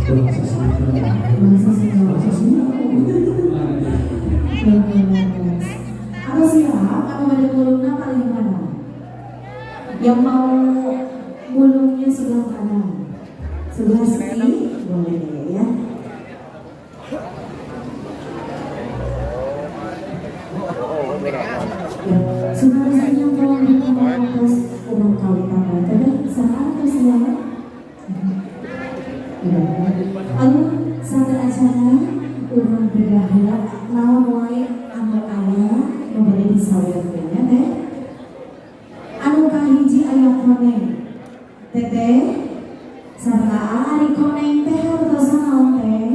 Aku siap, aku pada mulungnya paling kanan. Yang mau mulungnya sebelah kanan, sebelah sini boleh ya. Sebenarnya kalau kita mau kurang kali tambah, tapi saat siap. Lalu sampai acara urang bergahila naon wae anu aya memberi disawerkeun teh. Anu kahiji aya koneng. Teteh sarta ari koneng teh hartos naon teh?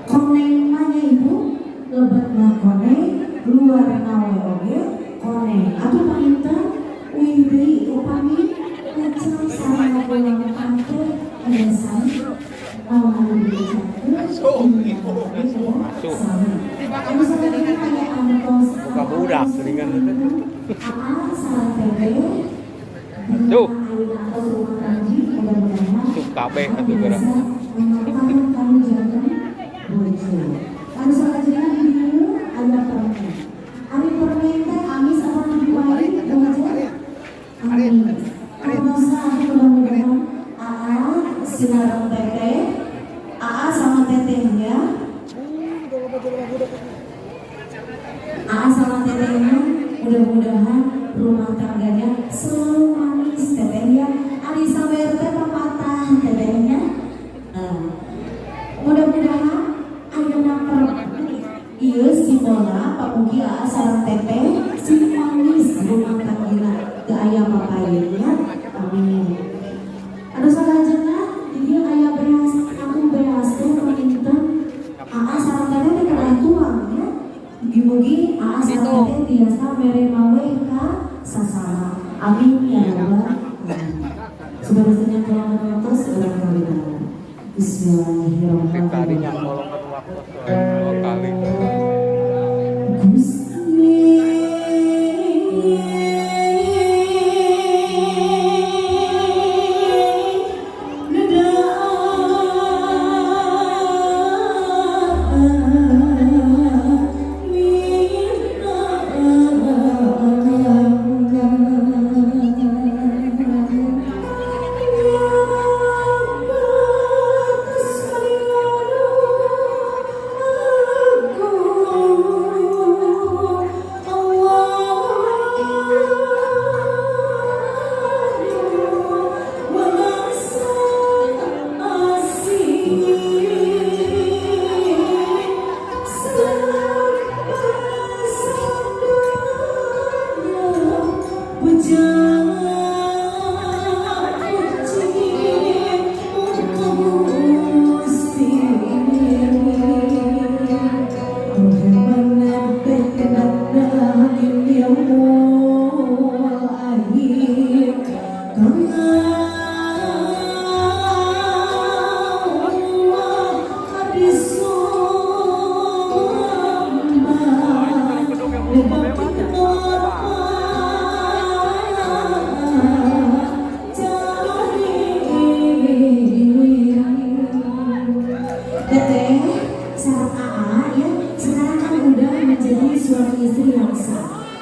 Koneng mah nya ibu lebetna koneng luar nawe oge koneng. Atuh painten wih deui upami ngecek sareng pulang kantor biasa. Buka budak dengan tuh KB atau gerak sinarang teteh, AA sama tetehnya, AA sama tetehnya, mudah-mudahan rumah tangganya selalu manis tetehnya. Ari sawer teh papatah tetehnya, mudah-mudahan ayeuna ieu si bola papugi AA sareng teteh si manis rumah tanggana teu aya papayeunya. Amin. Anu salajengna dia kayak beras, aku beras tuh peminta AA sareng teteh kada tuang ya. Mugi-mugi AA sareng teteh tiasa mere mawe ka sasara. Amin ya rabbal alamin. Sebenarnya kalau ngatos urang kawinan. Bismillahirrahmanirrahim. kali.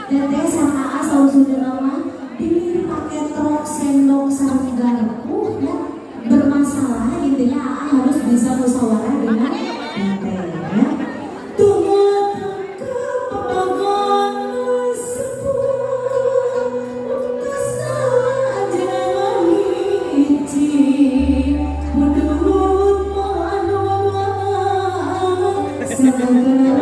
Teteh sama AA selalu sudah lama pilih pakai truk sendok sarung garpu ya. Bermasalah intinya AA harus bisa musyawarah dengan teteh ya. Menurut